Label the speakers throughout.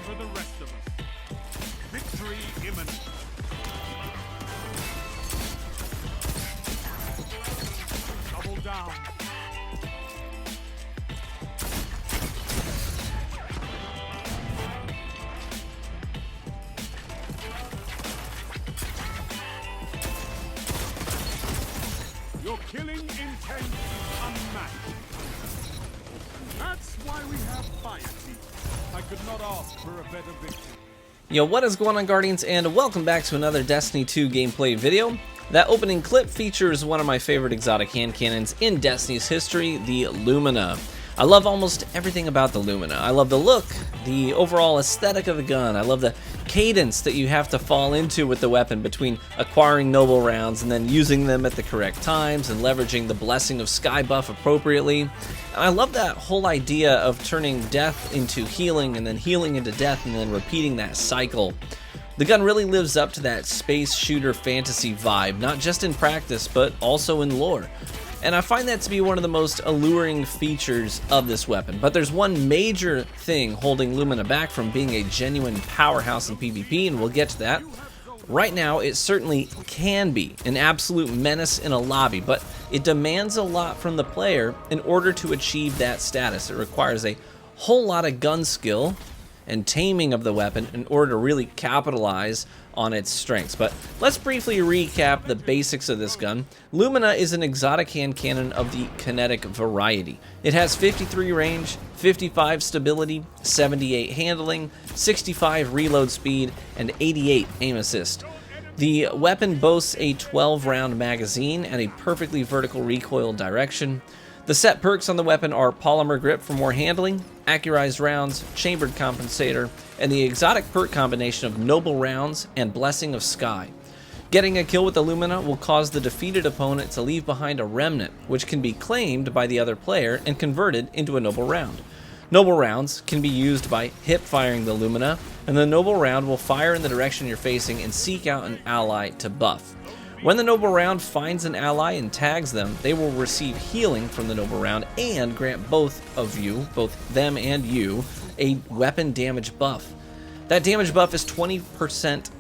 Speaker 1: for the rest of us. Victory imminent. Double down. Your killing intent is unmatched. That's why we have fire teeth. I could not ask for a better victory.
Speaker 2: Yo, what is going on, Guardians, and welcome back to another Destiny 2 gameplay video. That opening clip features one of my favorite exotic hand cannons in Destiny's history, the Lumina. I love almost everything about the Lumina. I love the look, the overall aesthetic of the gun. I love the cadence that you have to fall into with the weapon between acquiring noble rounds and then using them at the correct times and leveraging the Blessing of Sky buff appropriately. And I love that whole idea of turning death into healing and then healing into death and then repeating that cycle. The gun really lives up to that space shooter fantasy vibe, not just in practice but also in lore. And I find that to be one of the most alluring features of this weapon. But there's one major thing holding Lumina back from being a genuine powerhouse in PvP, and we'll get to that. Right now, it certainly can be an absolute menace in a lobby, but it demands a lot from the player in order to achieve that status. It requires a whole lot of gun skill and taming of the weapon in order to really capitalize on its strengths. But let's briefly recap the basics of this gun. Lumina is an exotic hand cannon of the kinetic variety. It has 53 range, 55 stability, 78 handling, 65 reload speed, and 88 aim assist. The weapon boasts a 12-round magazine and a perfectly vertical recoil direction. The set perks on the weapon are Polymer Grip for more handling, Accurized Rounds, Chambered Compensator, and the exotic perk combination of Noble Rounds and Blessing of Sky. Getting a kill with the Lumina will cause the defeated opponent to leave behind a remnant, which can be claimed by the other player and converted into a Noble Round. Noble Rounds can be used by hip-firing the Lumina, and the Noble Round will fire in the direction you're facing and seek out an ally to buff. When the Noble Round finds an ally and tags them, they will receive healing from the Noble Round and grant both of you, both them and you, a weapon damage buff. That damage buff is 20%,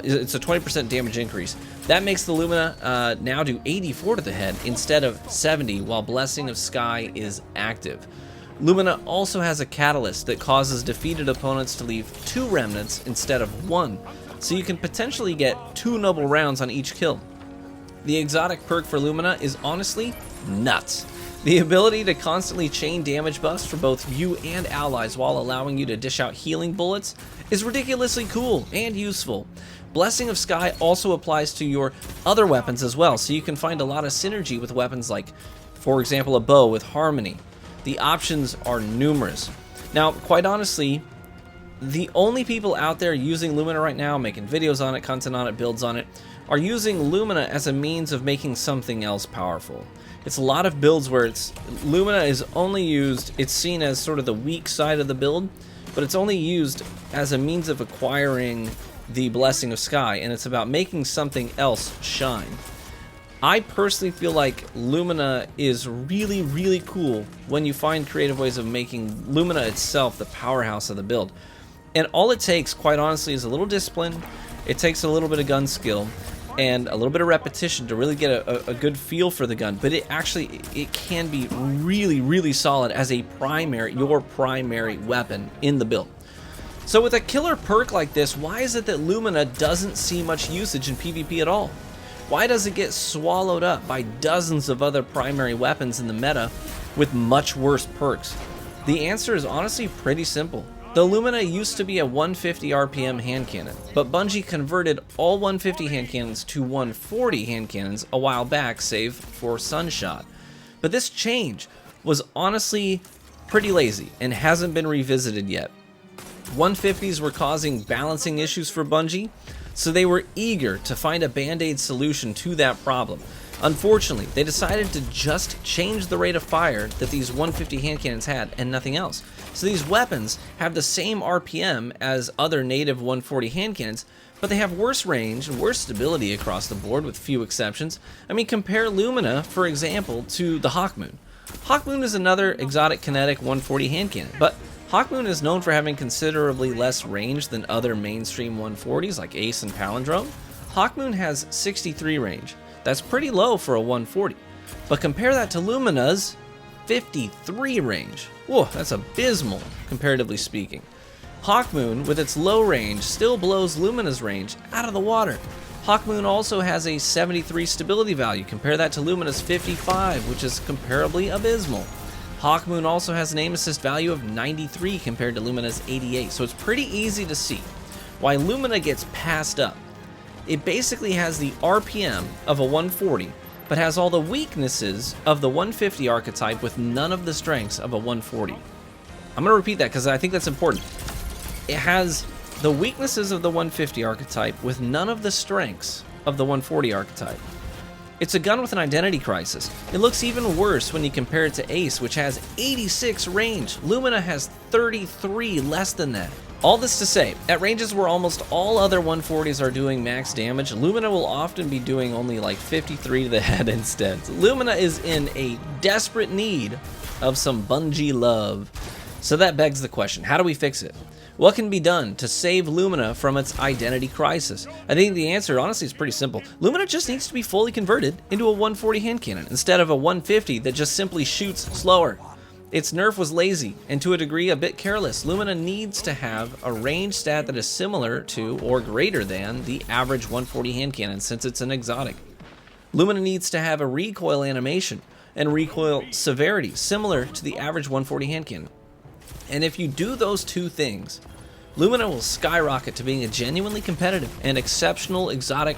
Speaker 2: it's a 20% damage increase. That makes the Lumina now do 84 to the head instead of 70 while Blessing of Sky is active. Lumina also has a catalyst that causes defeated opponents to leave 2 remnants instead of 1. So you can potentially get 2 noble rounds on each kill. The exotic perk for Lumina is honestly nuts. The ability to constantly chain damage buffs for both you and allies while allowing you to dish out healing bullets is ridiculously cool and useful. Blessing of Sky also applies to your other weapons as well, so you can find a lot of synergy with weapons like, for example, a bow with Harmony. The options are numerous. Now, quite honestly, the only people out there using Lumina right now, making videos on it, content on it, builds on it, are using Lumina as a means of making something else powerful. It's a lot of builds where Lumina is only used, it's seen as sort of the weak side of the build, but it's only used as a means of acquiring the Blessing of Sky, and it's about making something else shine. I personally feel like Lumina is really, really cool when you find creative ways of making Lumina itself the powerhouse of the build. And all it takes, quite honestly, is a little discipline. It takes a little bit of gun skill and a little bit of repetition to really get a good feel for the gun. But it can be really, really solid as your primary weapon in the build. So with a killer perk like this, why is it that Lumina doesn't see much usage in PvP at all? Why does it get swallowed up by dozens of other primary weapons in the meta with much worse perks? The answer is honestly pretty simple. The Lumina used to be a 150 RPM hand cannon, but Bungie converted all 150 hand cannons to 140 hand cannons a while back, save for Sunshot. But this change was honestly pretty lazy and hasn't been revisited yet. 150s were causing balancing issues for Bungie, so they were eager to find a band-aid solution to that problem. Unfortunately, they decided to just change the rate of fire that these 150 hand cannons had and nothing else. So these weapons have the same RPM as other native 140 hand cannons, but they have worse range and worse stability across the board with few exceptions. I mean, compare Lumina, for example, to the Hawkmoon. Hawkmoon is another exotic kinetic 140 hand cannon, but Hawkmoon is known for having considerably less range than other mainstream 140s like Ace and Palindrome. Hawkmoon has 63 range. That's pretty low for a 140. But compare that to Lumina's 53 range. Whoa, that's abysmal, comparatively speaking. Hawkmoon, with its low range, still blows Lumina's range out of the water. Hawkmoon also has a 73 stability value. Compare that to Lumina's 55, which is comparably abysmal. Hawkmoon also has an aim assist value of 93 compared to Lumina's 88, so it's pretty easy to see why Lumina gets passed up. It basically has the RPM of a 140, but has all the weaknesses of the 150 archetype with none of the strengths of a 140. I'm going to repeat that because I think that's important. It has the weaknesses of the 150 archetype with none of the strengths of the 140 archetype. It's a gun with an identity crisis. It looks even worse when you compare it to Ace, which has 86 range. Lumina has 33, less than that. All this to say, at ranges where almost all other 140s are doing max damage, Lumina will often be doing only like 53 to the head instead. Lumina is in a desperate need of some Bungie love. So that begs the question, how do we fix it? What can be done to save Lumina from its identity crisis? I think the answer, honestly, is pretty simple. Lumina just needs to be fully converted into a 140 hand cannon instead of a 150 that just simply shoots slower. Its nerf was lazy and to a degree a bit careless. Lumina needs to have a range stat that is similar to or greater than the average 140 hand cannon since it's an exotic. Lumina needs to have a recoil animation and recoil severity similar to the average 140 hand cannon. And if you do those two things, Lumina will skyrocket to being a genuinely competitive and exceptional exotic,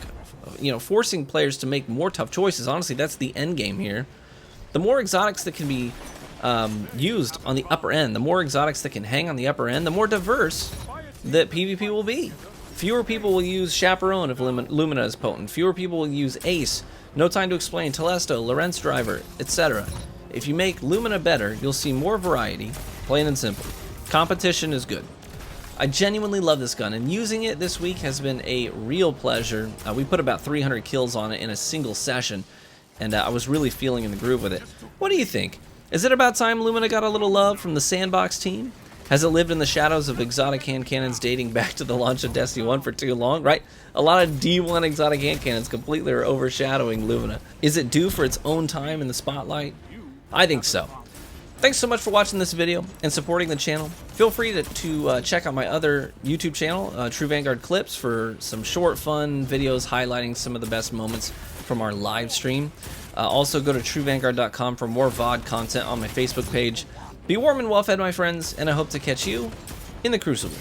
Speaker 2: forcing players to make more tough choices. Honestly, that's the end game here. The more exotics that can be used on the upper end, the more exotics that can hang on the upper end, the more diverse that PvP will be. Fewer people will use Chaperone if Lumina is potent. Fewer people will use Ace, No Time to Explain, Telesto, Lorenz Driver, etc. If you make Lumina better, you'll see more variety, plain and simple. Competition is good. I genuinely love this gun, and using it this week has been a real pleasure. We put about 300 kills on it in a single session, and I was really feeling in the groove with it. What do you think? Is it about time Lumina got a little love from the Sandbox team? Has it lived in the shadows of exotic hand cannons dating back to the launch of Destiny 1 for too long, right? A lot of D1 exotic hand cannons completely are overshadowing Lumina. Is it due for its own time in the spotlight? I think so. Thanks so much for watching this video and supporting the channel. Feel free to check out my other YouTube channel, True Vanguard Clips, for some short, fun videos highlighting some of the best moments from our live stream. Also go to truevanguard.com for more VOD content on my Facebook page. Be warm and well fed, my friends, and I hope to catch you in the Crucible.